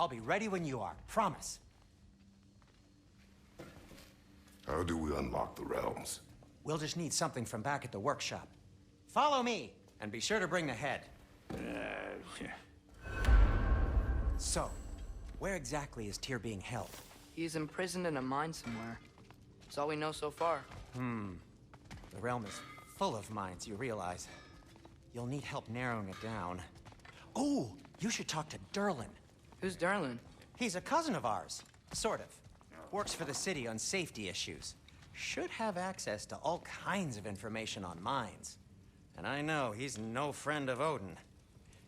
I'll be ready when you are. Promise. How do we unlock the realms? We'll just need something from back at the workshop. Follow me, and be sure to bring the head. So, where exactly is Tyr being held? He's imprisoned in a mine somewhere. That's all we know so far. The realm is full of mines, you realize. You'll need help narrowing it down. Oh, you should talk to Durlin. Who's Darlin? He's a cousin of ours, sort of. Works for the city on safety issues. Should have access to all kinds of information on mines. And I know he's no friend of Odin.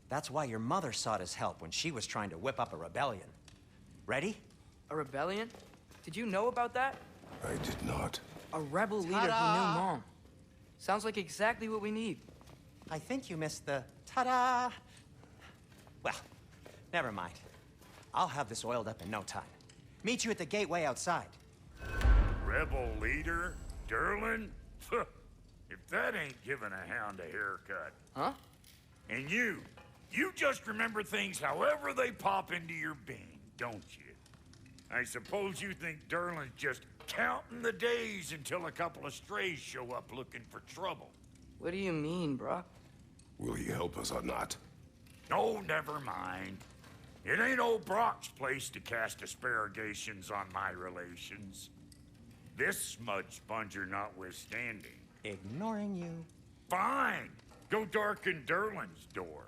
That's why your mother sought his help when she was trying to whip up a rebellion. Ready? A rebellion? Did you know about that? I did not. A rebel leader who knew Mom. Sounds like exactly what we need. I think you missed the ta-da. Well, never mind. I'll have this oiled up in no time. Meet you at the gateway outside. Rebel leader? Durlin? If that ain't giving a hound a haircut. Huh? And you just remember things however they pop into your bean, don't you? I suppose you think Durlin's just counting the days until a couple of strays show up looking for trouble. What do you mean, Brock? Will he help us or not? No, never mind. It ain't old Brock's place to cast asparagations on my relations. This smudge sponger notwithstanding. Ignoring you. Fine. Go darken Durlin's door.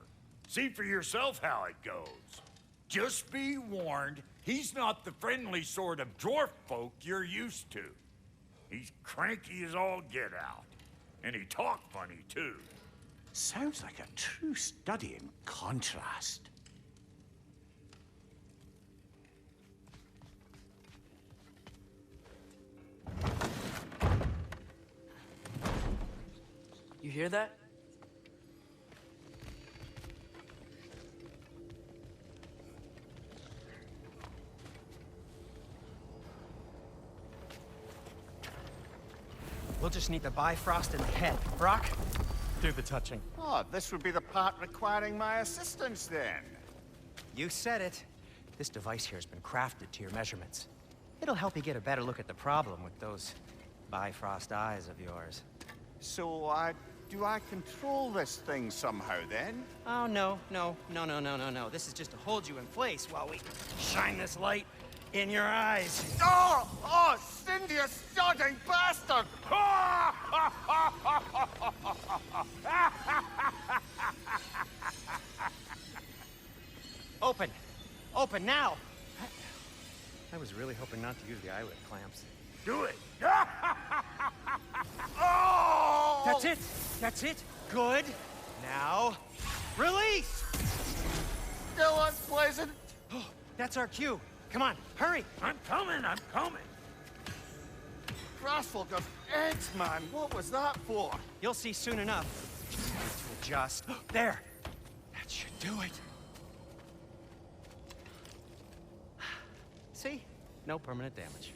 See for yourself how it goes. Just be warned, he's not the friendly sort of dwarf folk you're used to. He's cranky as all get out. And he talk funny, too. Sounds like a true study in contrast. You hear that? We'll just need the Bifrost in the head. Brock, do the touching. Oh, this would be the part requiring my assistance then. You said it. This device here has been crafted to your measurements. It'll help you get a better look at the problem with those Bifrost eyes of yours. So, do I control this thing somehow then? Oh, no. This is just to hold you in place while we shine this light in your eyes. Oh, Cindy, you sodding bastard! Open! Open now! I was really hoping not to use the eyelid clamps. Do it! Oh! That's it! That's it! Good! Now, release! Still unpleasant. Oh, that's our cue. Come on, hurry! I'm coming! Grassful got eggs, man. What was that for? You'll see soon enough. Just need to adjust. There! That should do it. See? No permanent damage.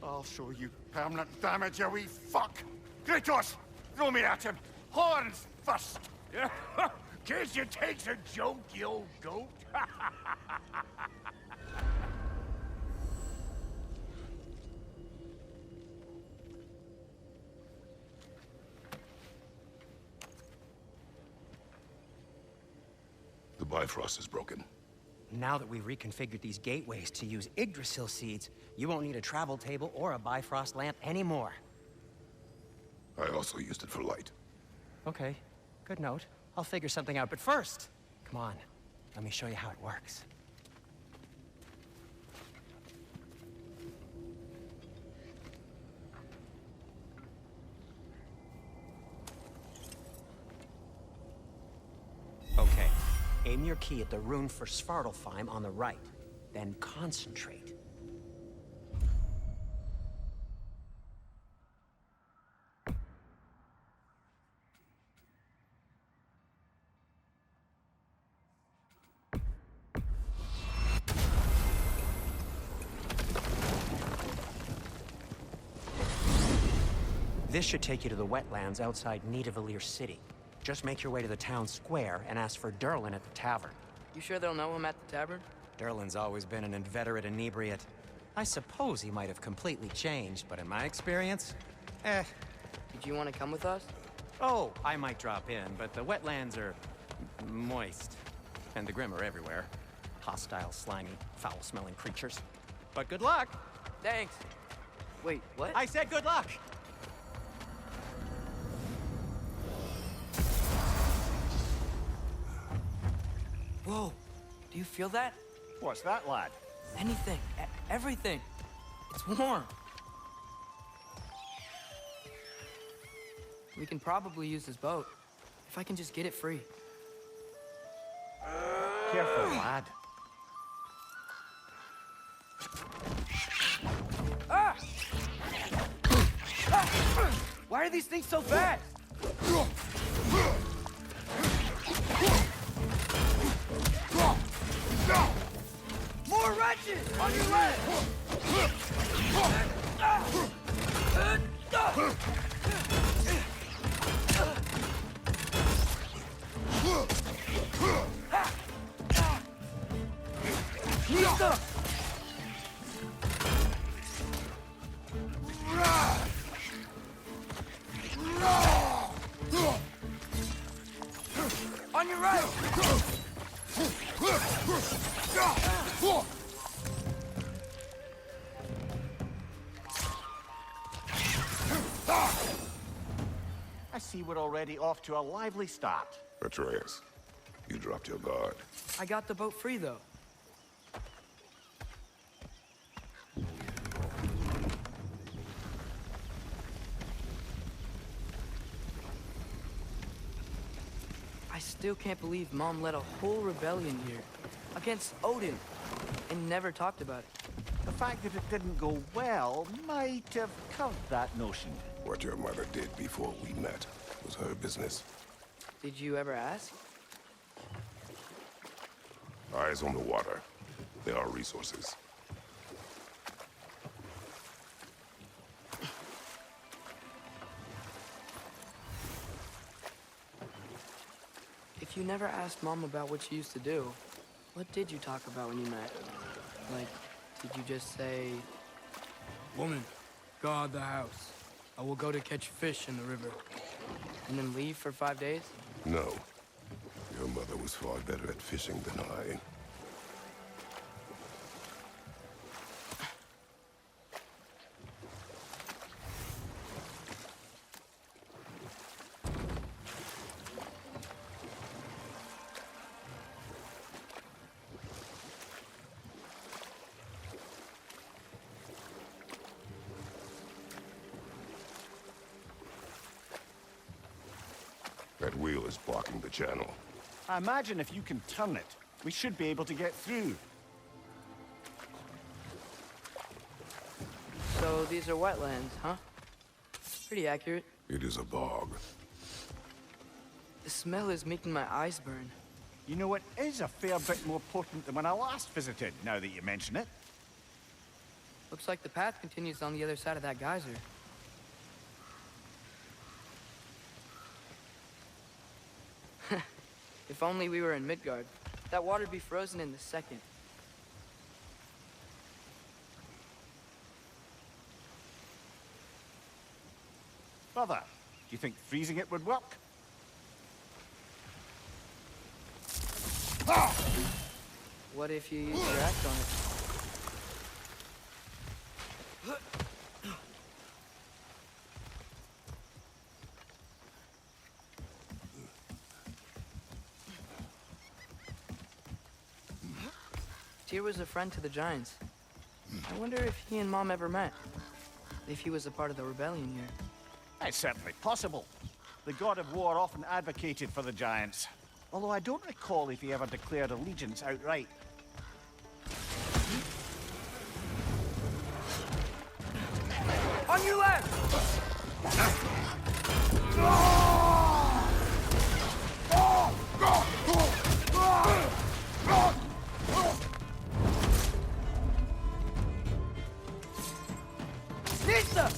I'll show you permanent damage, you wee fuck! Kratos! Throw me at him! Horns first! Guess you takes a joke, you old goat. The Bifrost is broken. Now that we've reconfigured these gateways to use Yggdrasil seeds, you won't need a travel table or a Bifrost lamp anymore. I also used it for light. Okay, good note. I'll figure something out, but first, come on, let me show you how it works. Okay, aim your key at the rune for Svartalfheim on the right, then concentrate. This should take you to the wetlands outside Nidavellir City. Just make your way to the town square and ask for Durlin at the tavern. You sure they'll know him at the tavern? Derlin's always been an inveterate inebriate. I suppose he might have completely changed, but in my experience, Did you want to come with us? Oh, I might drop in, but the wetlands are moist. And the Grim are everywhere. Hostile, slimy, foul-smelling creatures. But good luck! Thanks. Wait, what? I said good luck! Whoa, do you feel that? What's that, lad? Anything, everything. It's warm. We can probably use this boat, if I can just get it free. Careful, lad. Ah! Why are these things so fast? More wrenches! On your left! On your right! I see we're already off to a lively start. Atreus, you dropped your guard. I got the boat free, though. I still can't believe Mom led a whole rebellion here against Odin and never talked about it. The fact that it didn't go well might have curved that notion. What your mother did before we met was her business. Did you ever ask? Eyes on the water. There are resources. If you never asked Mom about what she used to do, what did you talk about when you met? Like, did you just say... Woman, guard the house. I will go to catch fish in the river. And then leave for 5 days? No. Your mother was far better at fishing than I. That wheel is blocking the channel. I imagine if you can turn it, we should be able to get through. So these are wetlands, huh? Pretty accurate. It is a bog. The smell is making my eyes burn. You know, it is a fair bit more potent than when I last visited, now that you mention it. Looks like the path continues on the other side of that geyser. If only we were in Midgard. That water'd be frozen in the second. Brother, do you think freezing it would work? What if you use your axe on it? Tyr was a friend to the Giants. I wonder if he and Mom ever met. If he was a part of the rebellion here. It's certainly possible. The god of war often advocated for the Giants. Although I don't recall if he ever declared allegiance outright. On your left! Nista!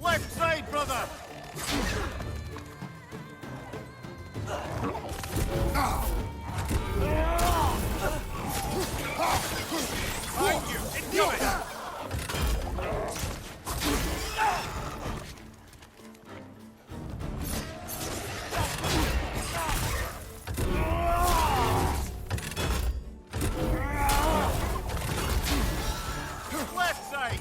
Left side, brother! Behind you! Into it! Left side!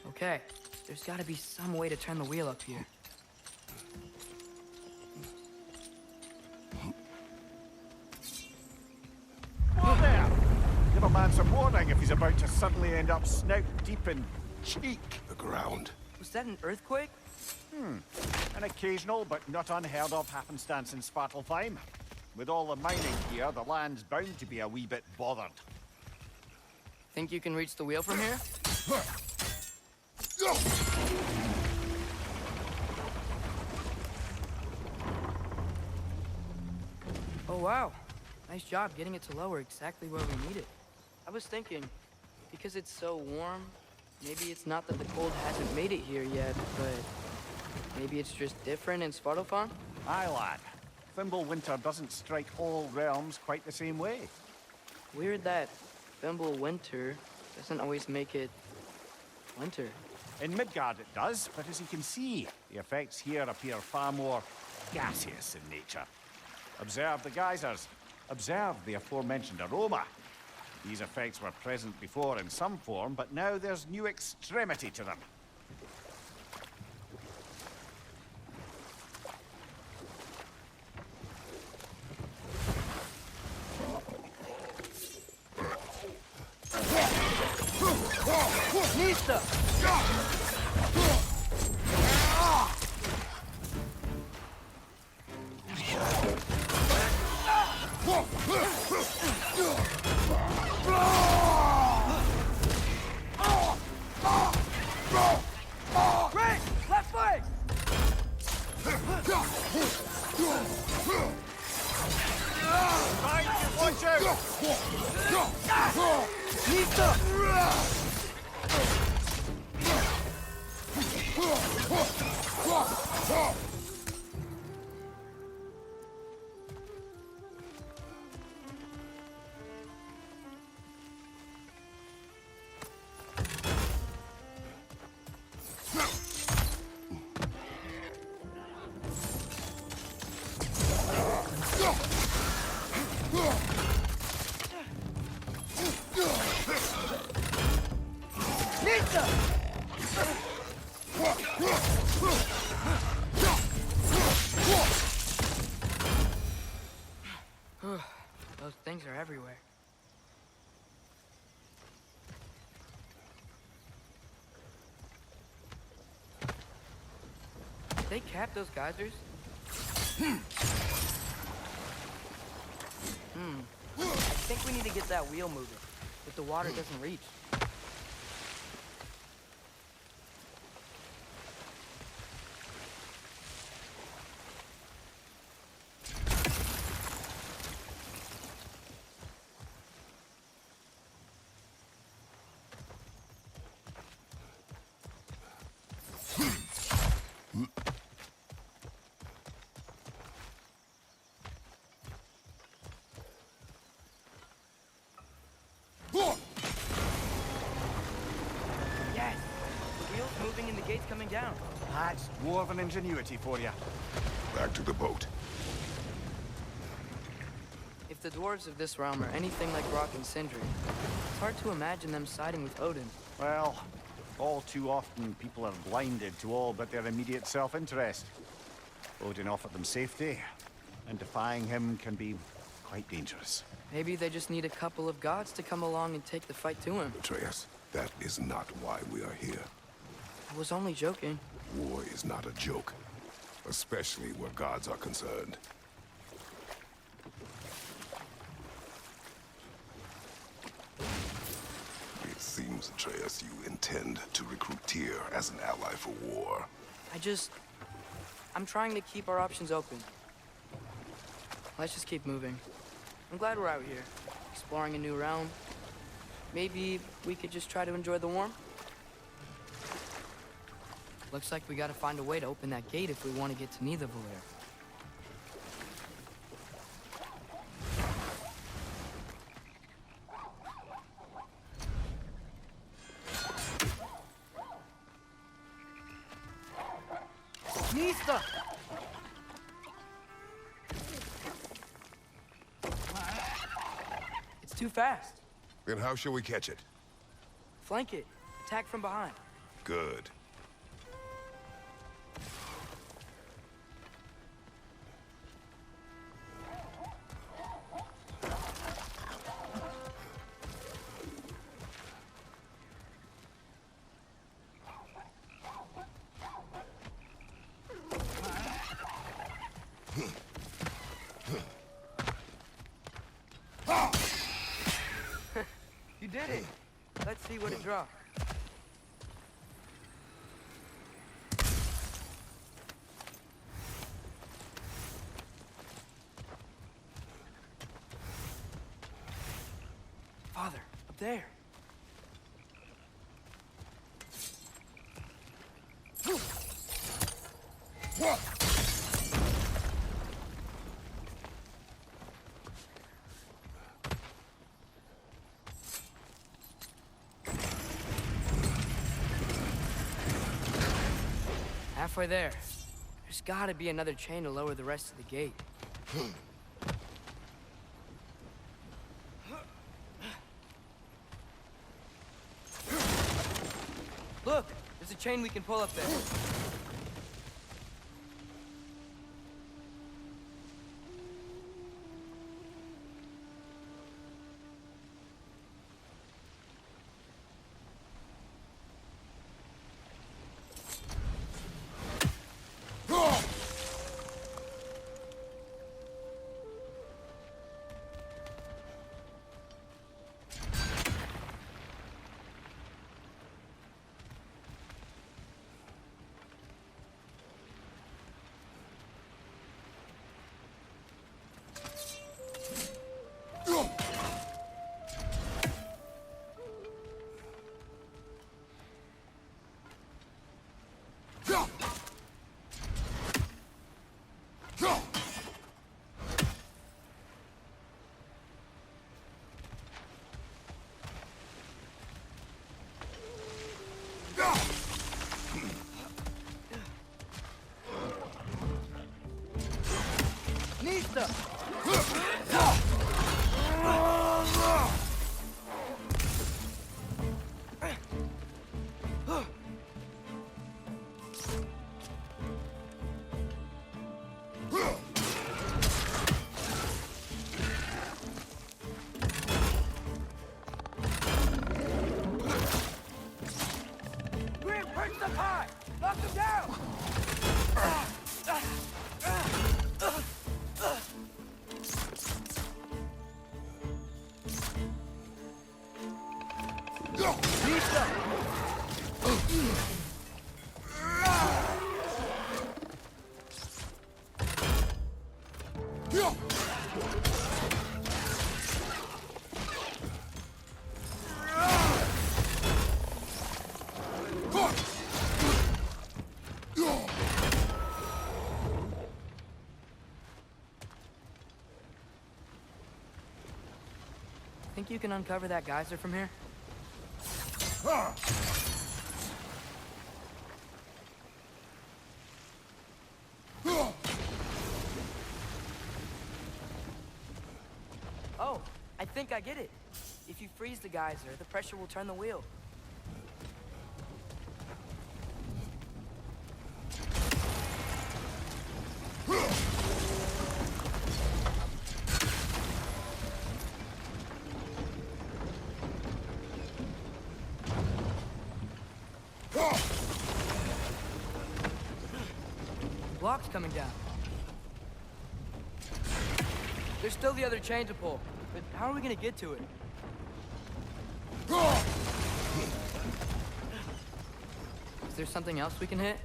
Okay, there's gotta be some way to turn the wheel up here. Whoa there! Give a man some warning if he's about to suddenly end up snout deep in cheek. The ground. Was that an earthquake? An occasional but not unheard of happenstance in Svartalfheim. With all the mining here, the land's bound to be a wee bit bothered. Think you can reach the wheel from here? Oh wow, nice job getting it to lower exactly where we need it. I was thinking, because it's so warm, maybe it's not that the cold hasn't made it here yet, but maybe it's just different in Svartalfheim? Aye, lad. Thimble winter doesn't strike all realms quite the same way. Weird that Thimble winter doesn't always make it winter. In Midgard it does, but as you can see, the effects here appear far more gaseous in nature. Observe the geysers. Observe the aforementioned aroma. These effects were present before in some form, but now there's new extremity to them. Nista! Great! Left foot! Behind you, watch out! Nista! Those things are everywhere. Did they cap those geysers? I think we need to get that wheel moving, but the water doesn't reach. Yes! The wheel's moving and the gate's coming down. That's dwarven ingenuity for you. Back to the boat. If the dwarves of this realm are anything like Rock and Sindri, it's hard to imagine them siding with Odin. Well, all too often people are blinded to all but their immediate self-interest. Odin offered them safety, and defying him can be quite dangerous. Maybe they just need a couple of gods to come along and take the fight to him. Atreus, that is not why we are here. I was only joking. War is not a joke, especially where gods are concerned. It seems, Atreus, you intend to recruit Tyr as an ally for war. I'm trying to keep our options open. Let's just keep moving. I'm glad we're out here, exploring a new realm. Maybe we could just try to enjoy the warmth? Looks like we gotta find a way to open that gate if we want to get to Nidavellir. Nista! It's too fast. Then how shall we catch it? Flank it. Attack from behind. Good. You did it. Let's see what it draws. Father, up there. Halfway there. There's gotta be another chain to lower the rest of the gate. Look! There's a chain we can pull up there. Nista! Grim, perch them high! Knock them down! think you can uncover that geyser from here? Oh, I think I get it. If you freeze the geyser, the pressure will turn the wheel. Block's coming down. There's still the other chain to pull, but how are we gonna get to it? Is there something else we can hit?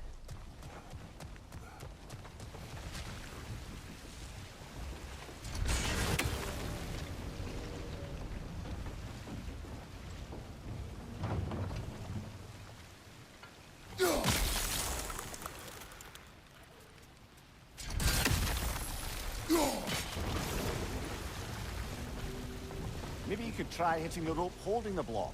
Maybe you could try hitting the rope holding the block.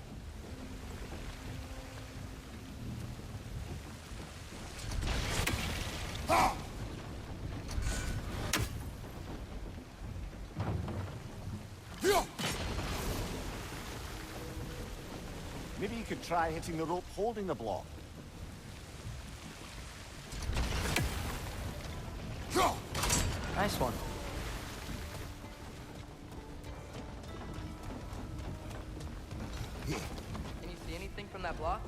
Maybe you could try hitting the rope holding the block. Nice one. Can you see anything from that block?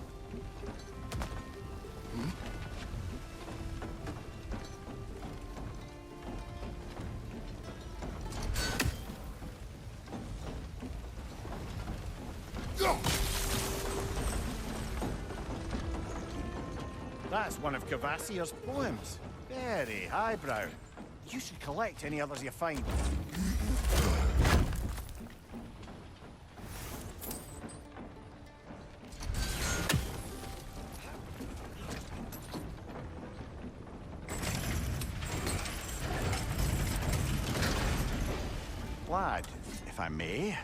That's one of Cavassier's poems. Very highbrow. You should collect any others you find. Lad, if I may,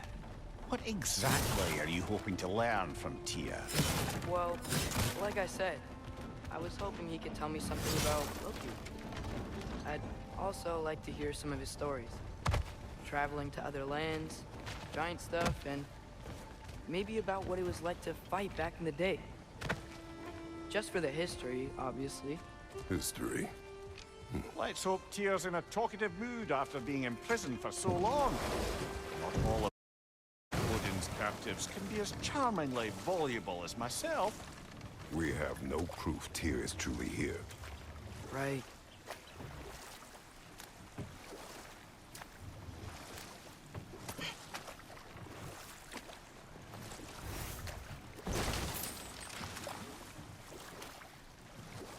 what exactly are you hoping to learn from Tyr? Well, like I said, I was hoping he could tell me something about Loki. I'd also like to hear some of his stories. Traveling to other lands, giant stuff, and maybe about what it was like to fight back in the day. Just for the history, obviously. History. Let's hope Tyr's in a talkative mood after being imprisoned for so long. Not all of Odin's captives can be as charmingly voluble as myself. We have no proof Tyr is truly here. Right.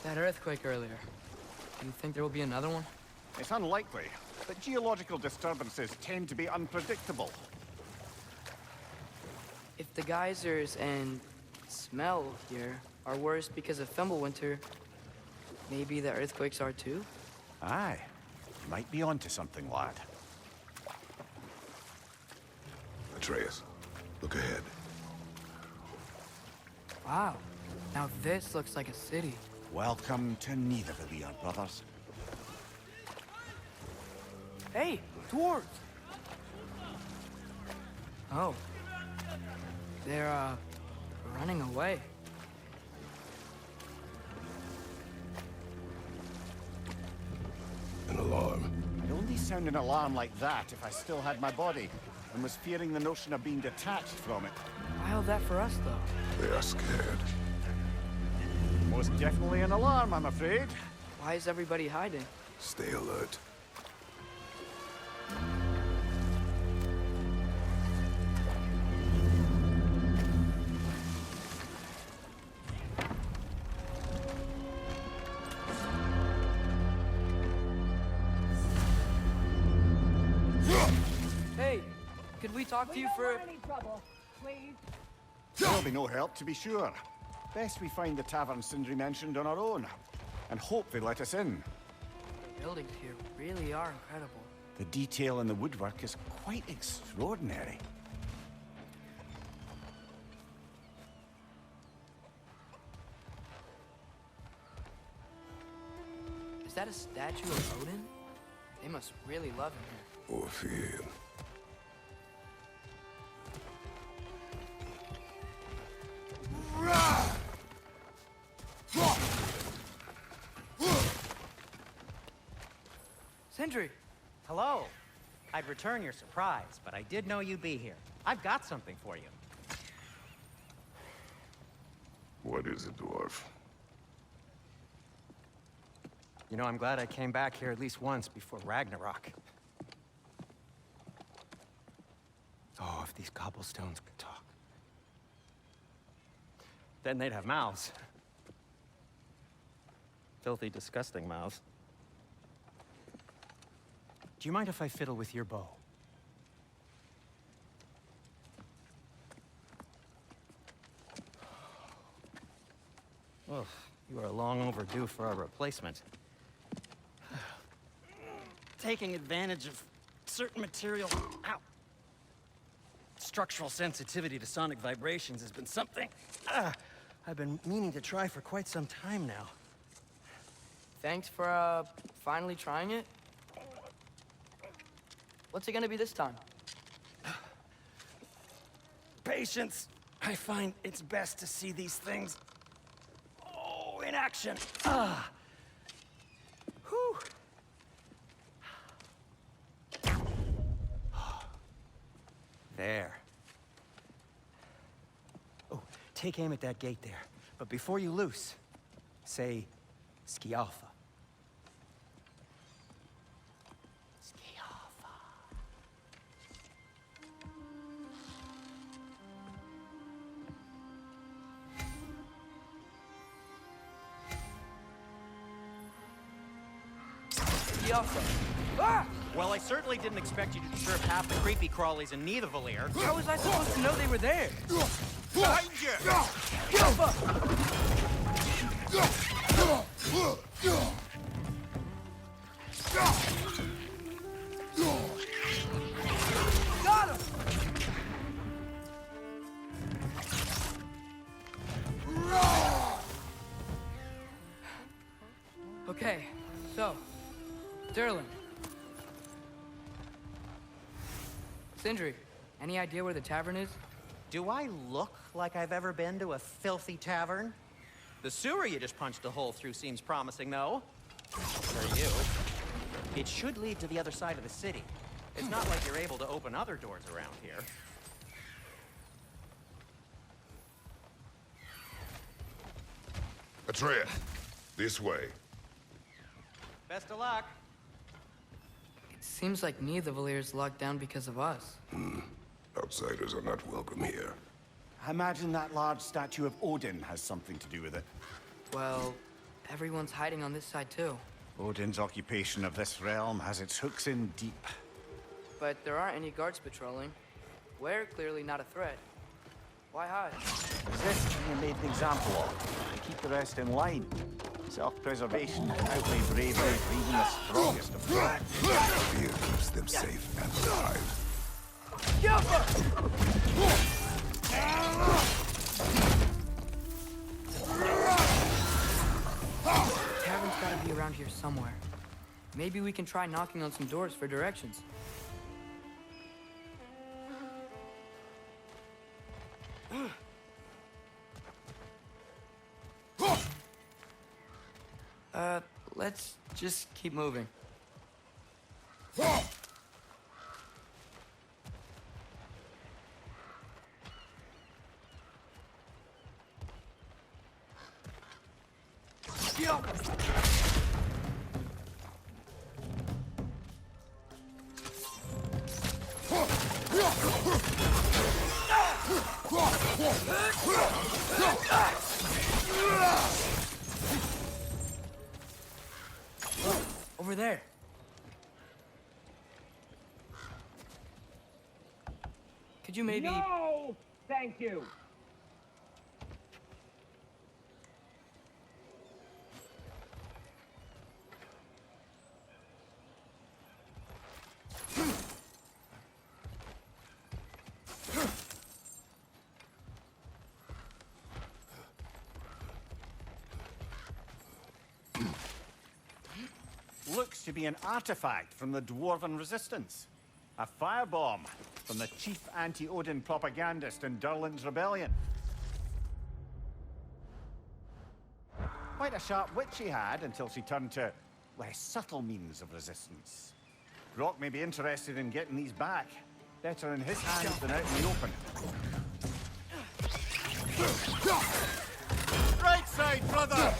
That earthquake earlier. Do you think there will be another one? It's unlikely, but geological disturbances tend to be unpredictable. If the geysers and smell here are worse because of Fimbulwinter, maybe the earthquakes are too? Aye. You might be onto something, lad. Atreus, look ahead. Wow. Now this looks like a city. Welcome to Nidavellir, brothers. Hey, dwarves! Oh. They're, running away. An alarm. I'd only sound an alarm like that if I still had my body, and was fearing the notion of being detached from it. Why all that for us, though? They are scared. Most definitely an alarm, I'm afraid. Why is everybody hiding? Stay alert. Hey, could we talk to you for... any trouble, please. There'll be no help, to be sure. Best we find the tavern Sindri mentioned on our own, and hope they let us in. The buildings here really are incredible. The detail in the woodwork is quite extraordinary. that a statue of Odin? They must really love him here. Or fear him. Sindri! Hello. I'd return your surprise, but I did know you'd be here. I've got something for you. What is it, dwarf? You know, I'm glad I came back here at least once before Ragnarok. Oh, if these cobblestones could talk. Then they'd have mouths. Filthy, disgusting mouths. Do you mind if I fiddle with your bow? Oh, you are long overdue for a replacement. Taking advantage of certain material. Ow! Structural sensitivity to sonic vibrations has been something I've been meaning to try for quite some time now. Thanks for, finally trying it. What's it gonna be this time? Patience. I find it's best to see these things, in action. Whew. There. Oh, take aim at that gate there. But before you loose, say, Skialfa. Skialfa. Skialfa. Ah! Well, I certainly didn't expect you to disturb half the creepy crawlies in Nidavellir. How was I supposed to know they were there? Behind you! Got him! Okay, so, Durlin. Sindri, any idea where the tavern is? Do I look like I've ever been to a filthy tavern? The sewer you just punched a hole through seems promising, though. For you. It should lead to the other side of the city. It's not like you're able to open other doors around here. Atreus, this way. Best of luck. It seems like Nidavellir's locked down because of us. Outsiders are not welcome here. I imagine that large statue of Odin has something to do with it. Well, everyone's hiding on this side too. Odin's occupation of this realm has its hooks in deep. But there aren't any guards patrolling. We're clearly not a threat. Why hide? Resist being made an example of, and keep the rest in line. Self-preservation outweigh bravery for even the strongest of them. Fear keeps them safe and alive. Tavern's gotta be around here somewhere. Maybe we can try knocking on some doors for directions. Let's just keep moving. Over there. Could you maybe... No! Thank you! looks to be an artifact from the Dwarven Resistance. A firebomb from the chief anti-Odin propagandist in Durlin's rebellion. Quite a sharp wit she had until she turned to less subtle means of resistance. Brock may be interested in getting these back. Better in his hands than out in the open. Right side, brother!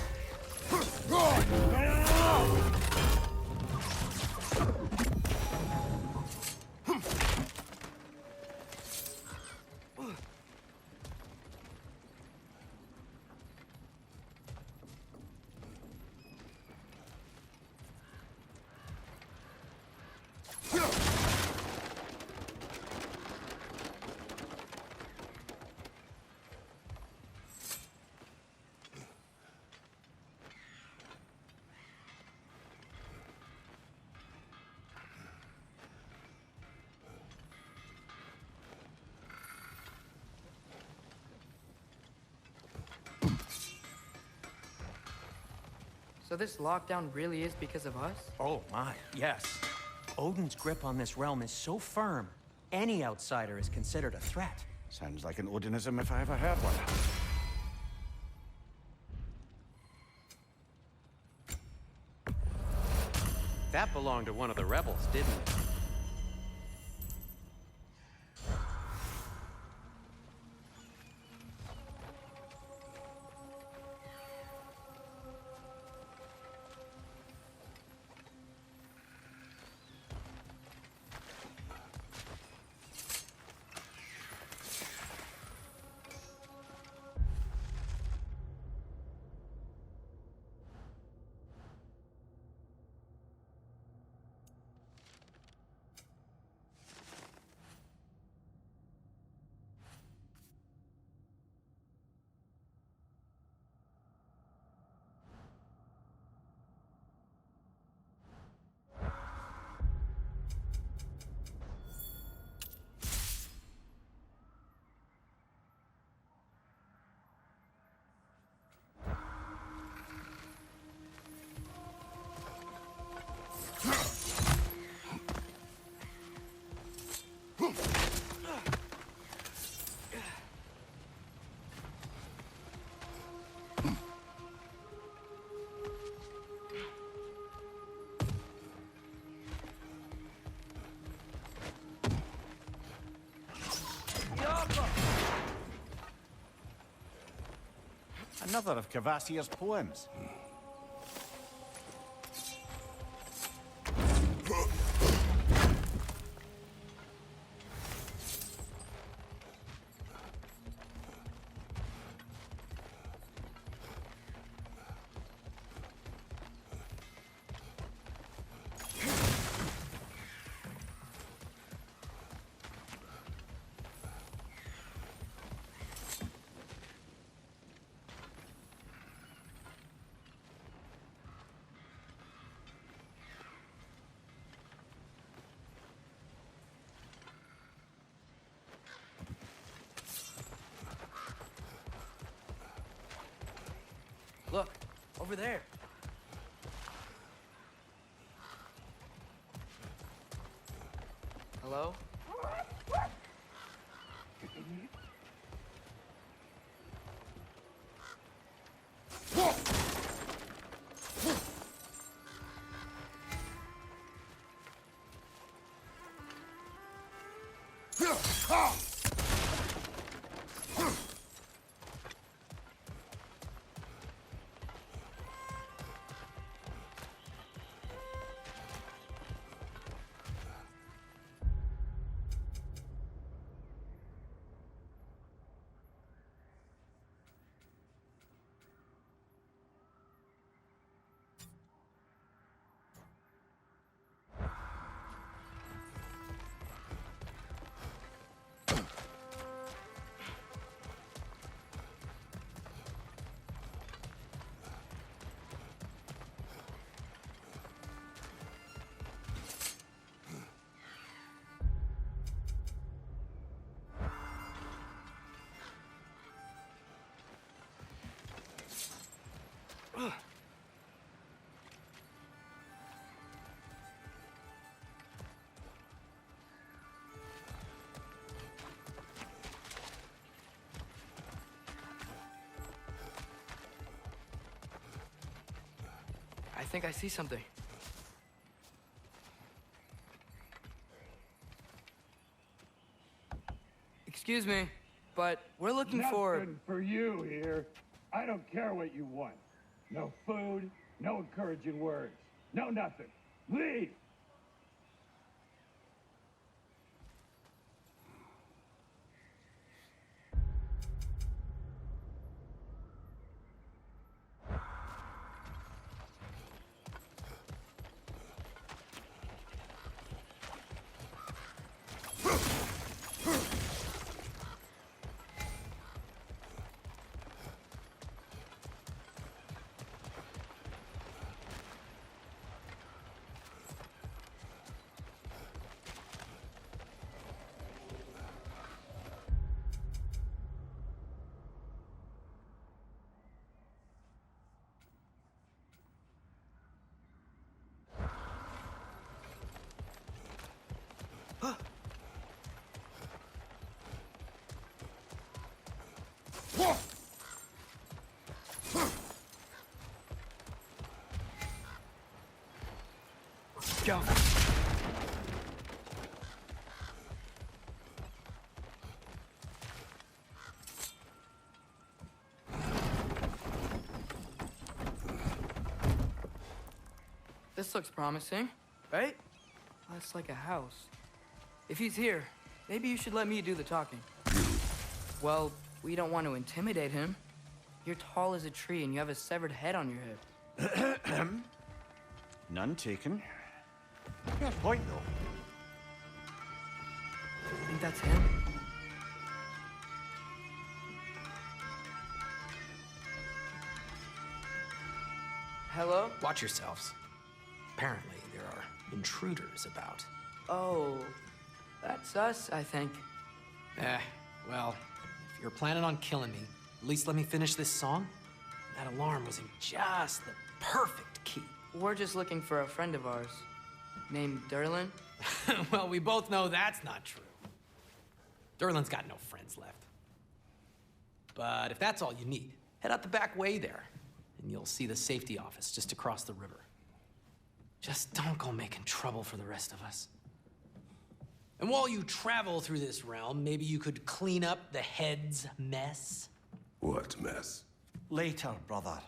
So this lockdown really is because of us? Oh my, yes. Odin's grip on this realm is so firm, any outsider is considered a threat. Sounds like an Odinism if I ever heard one. That belonged to one of the rebels, didn't it? Another of Kvasir's poems. Look, over there. Hello? think I see something. Excuse me, but we're looking for... Nothing for you here. I don't care what you want. No food, no encouraging words, no nothing. Leave! Go. This looks promising, right? That's like a house. If he's here, maybe you should let me do the talking. Well, we don't want to intimidate him. You're tall as a tree and you have a severed head on your head. None taken. Fair point, though. I think that's him. Hello? Watch yourselves. Apparently, there are intruders about. Oh, that's us, I think. Well, if you're planning on killing me, at least let me finish this song. That alarm was in just the perfect key. We're just looking for a friend of ours named Derlin. Well, we both know that's not true. Derlin's got no friends left. But if that's all you need, head out the back way there, and you'll see the safety office just across the river. Just don't go making trouble for the rest of us. And while you travel through this realm, maybe you could clean up the head's mess. What mess? Later, brother.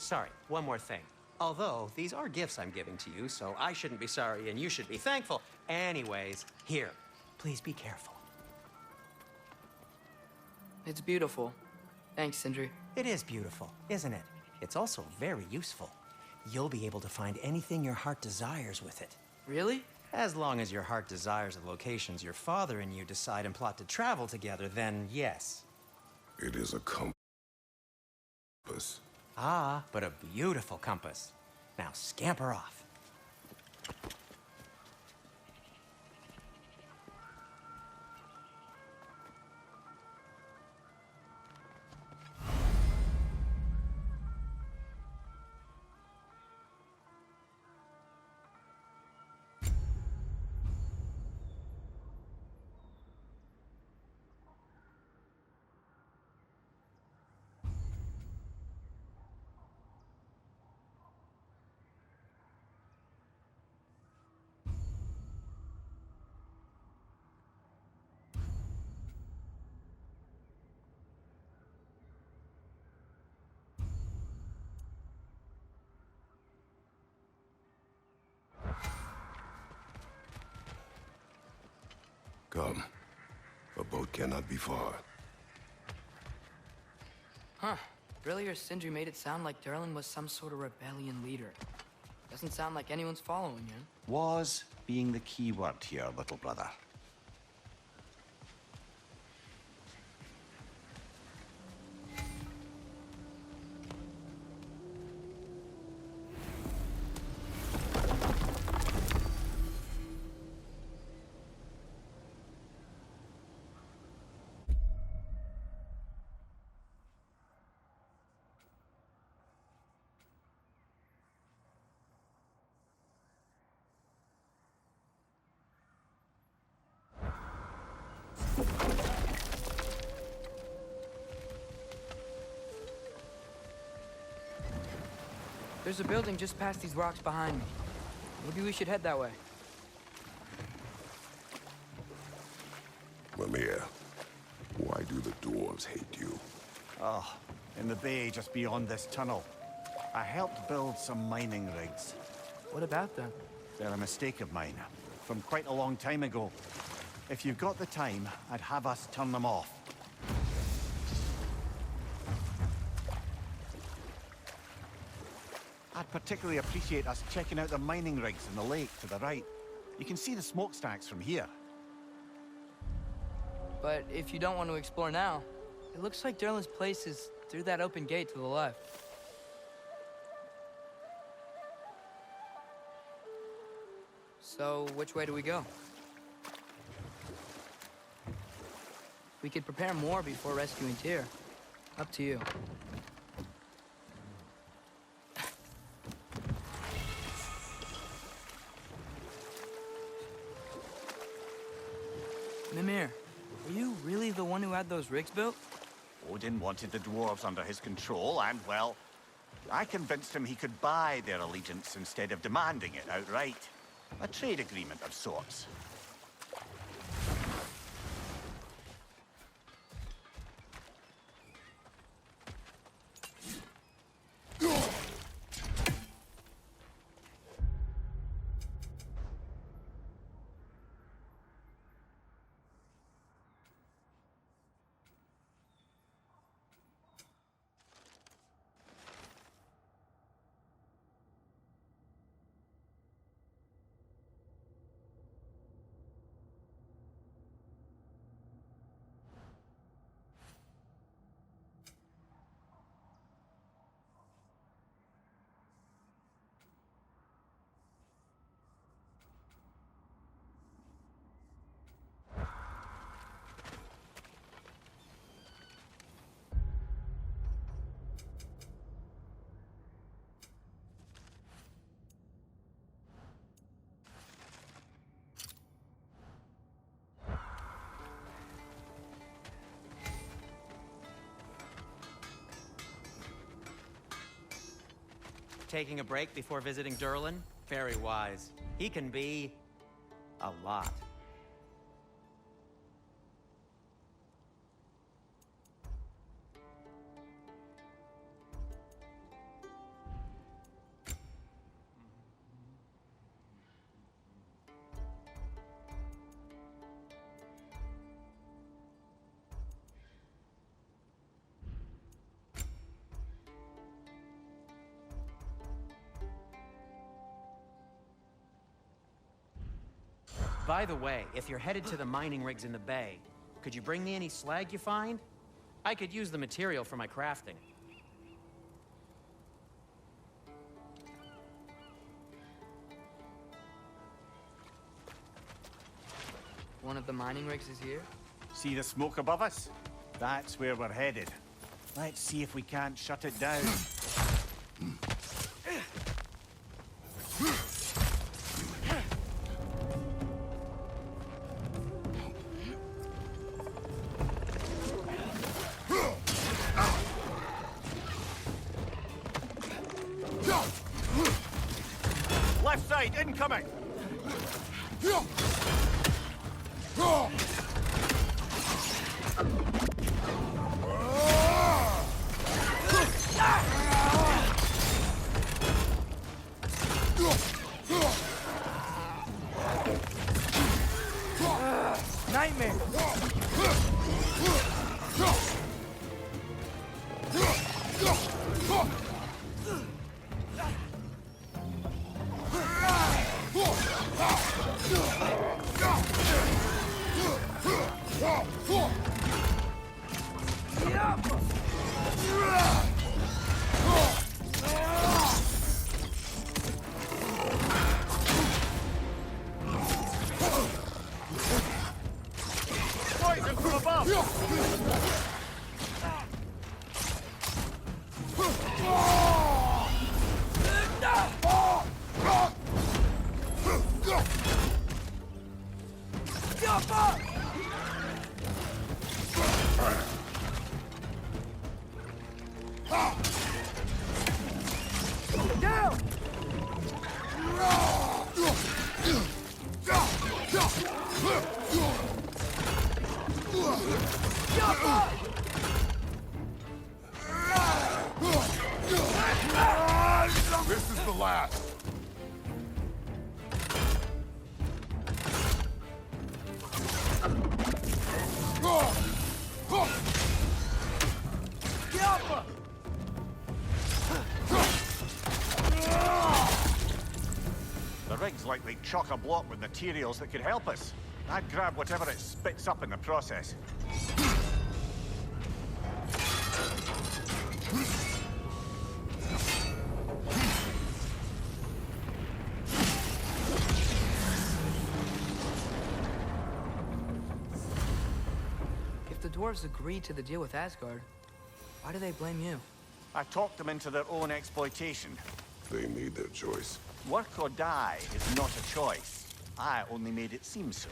Sorry, one more thing. Although, these are gifts I'm giving to you, so I shouldn't be sorry and you should be thankful. Anyways, here, please be careful. It's beautiful. Thanks, Sindri. It is beautiful, isn't it? It's also very useful. You'll be able to find anything your heart desires with it. Really? As long as your heart desires the locations your father and you decide and plot to travel together, then yes. It is a compass. Ah, but a beautiful compass. Now scamper off. Come. A boat cannot be far. Huh. Earlier, Sindri made it sound like Derlin was some sort of rebellion leader. Doesn't sound like anyone's following him. Was being the key word here, little brother. There's a building just past these rocks behind me. Maybe we should head that way. Mimir, why do the dwarves hate you? Oh, in the bay just beyond this tunnel. I helped build some mining rigs. What about them? They're a mistake of mine, from quite a long time ago. If you've got the time, I'd have us turn them off. I'd particularly appreciate us checking out the mining rigs in the lake to the right. You can see the smokestacks from here. But if you don't want to explore now, it looks like Derlin's place is through that open gate to the left. So, which way do we go? We could prepare more before rescuing Tyr. Up to you. Mimir, are you really the one who had those rigs built? Odin wanted the dwarves under his control, and, well, I convinced him he could buy their allegiance instead of demanding it outright. A trade agreement of sorts. Taking a break before visiting Derlin? Very wise. He can be a lot. By the way, if you're headed to the mining rigs in the bay, could you bring me any slag you find? I could use the material for my crafting. One of the mining rigs is here? See the smoke above us? That's where we're headed. Let's see if we can't shut it down. Left side, incoming! Nightmare! Poison from above! Down! This is the last. The rig's likely chock-a-block with materials that could help us. I'd grab whatever it spits up in the process. If the dwarves agreed to the deal with Asgard, why do they blame you? I talked them into their own exploitation. They made their choice. Work or die is not a choice. I only made it seem so.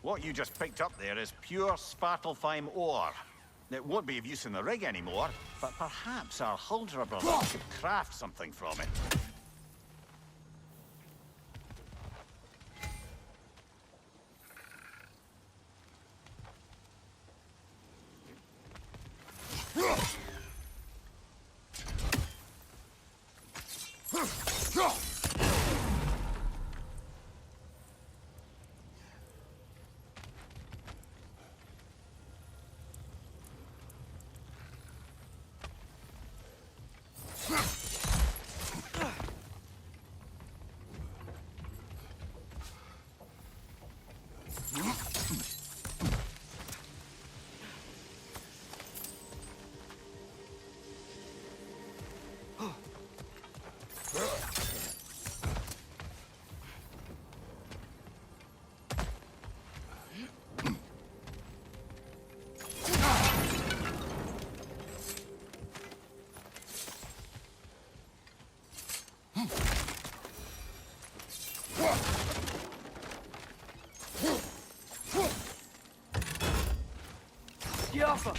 What you just picked up there is pure Svartalfheim ore. It won't be of use in the rig anymore, but perhaps our Huldra brothers could craft something from it. Jaffa!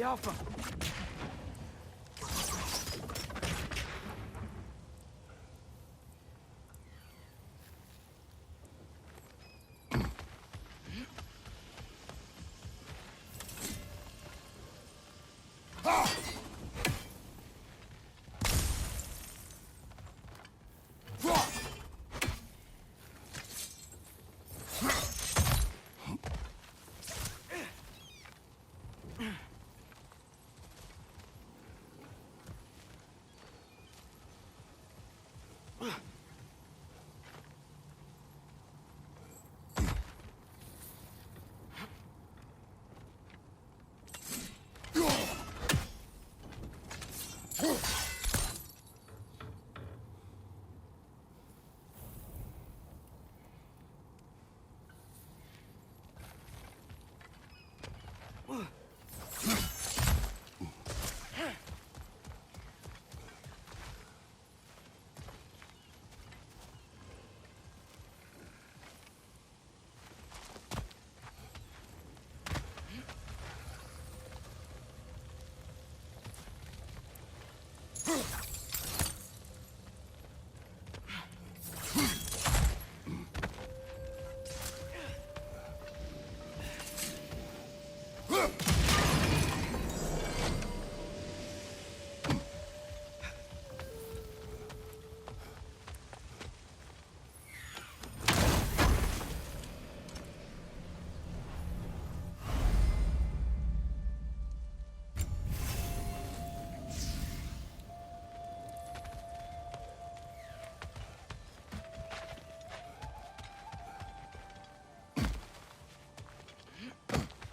Jaffa!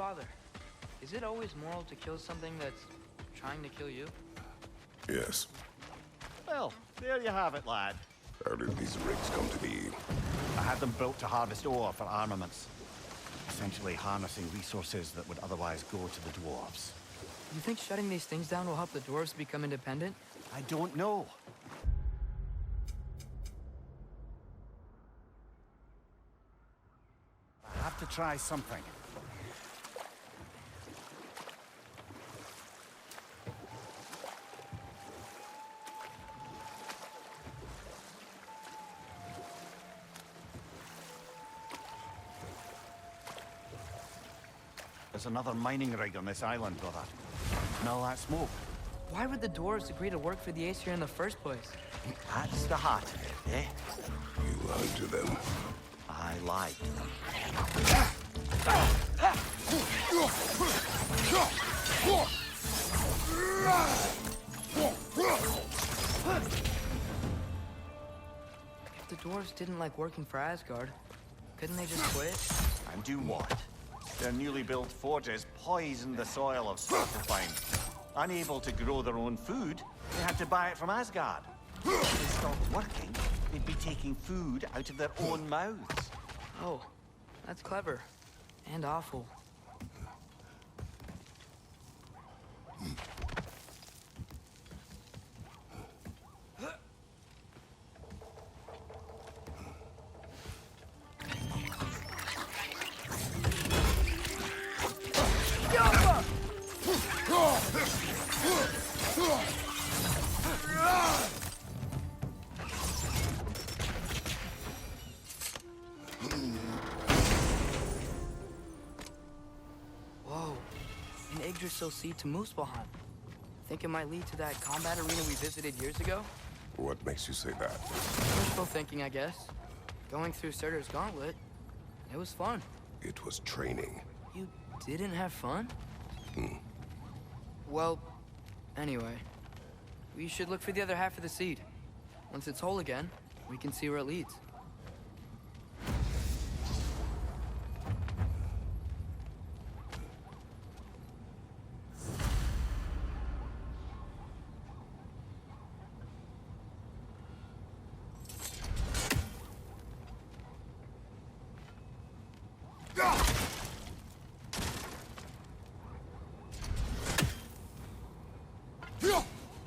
father. Is it always moral to kill something that's trying to kill you? Yes. Well, there you have it, lad. How did these rigs come to be? I had them built to harvest ore for armaments. Essentially harnessing resources that would otherwise go to the dwarves. You think shutting these things down will help the dwarves become independent? I don't know. I have to try something. There's another mining rig on this island, brother. And all that smoke. Why would the dwarves agree to work for the Aesir in the first place? That's the heart of it, eh? You lied to them. I lied to them. If the dwarves didn't like working for Asgard, couldn't they just quit? And do what? Their newly built forges poisoned the soil of Svartalfheim. Unable to grow their own food, they had to buy it from Asgard. If they stopped working, they'd be taking food out of their own mouths. Oh, that's clever. And awful. Whoa, an Yggdrasil seed to Muspelheim. Think it might lead to that combat arena we visited years ago? What makes you say that? Wishful thinking, I guess. Going through Surtur's gauntlet, it was fun. It was training. You didn't have fun? Well, anyway, we should look for the other half of the seed. Once it's whole again, we can see where it leads.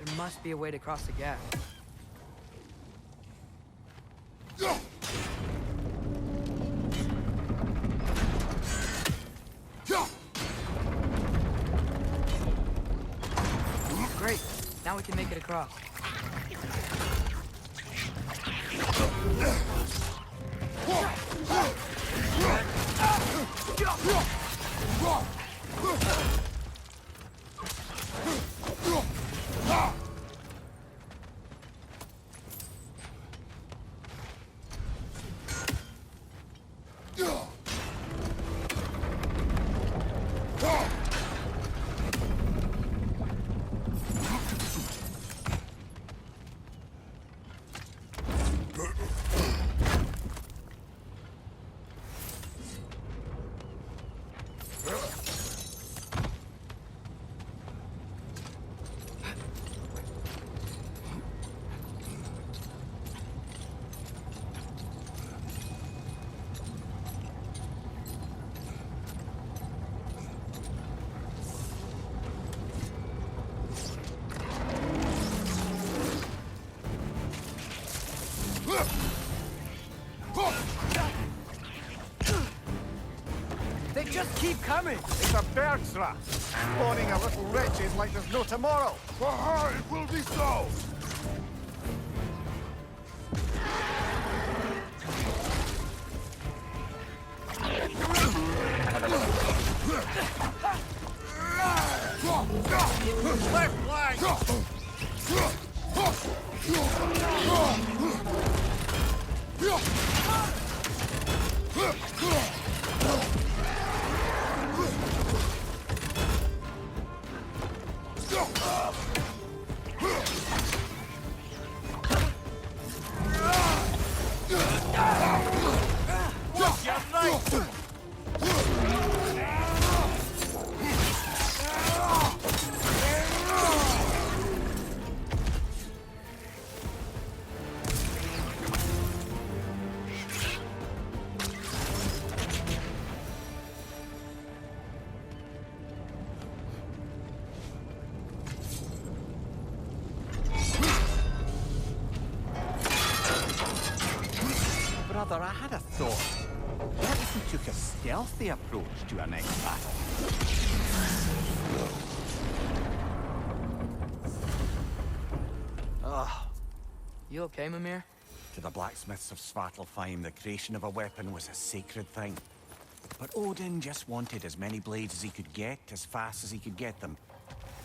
There must be a way to cross the gap. Great. Now we can make it across. They just keep coming! It's a Bergsra, spawning a little wretches like there's no tomorrow. For her, it will be so! Left flank! Father, I had a thought. What if we took a stealthy approach to our next battle? Ah, You okay, Mimir? to the blacksmiths of Svartalfheim, the creation of a weapon was a sacred thing. But Odin just wanted as many blades as he could get, as fast as he could get them.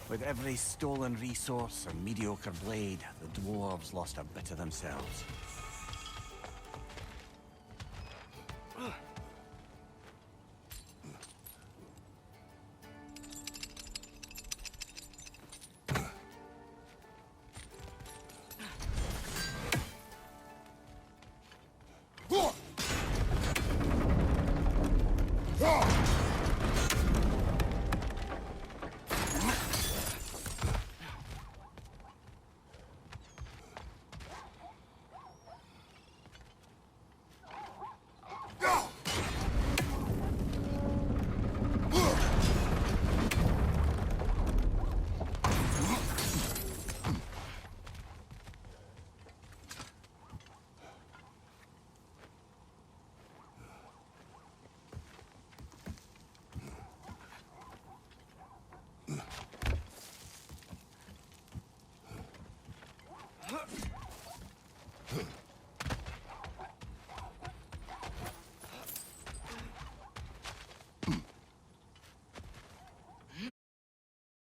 With every stolen resource and mediocre blade, the dwarves lost a bit of themselves.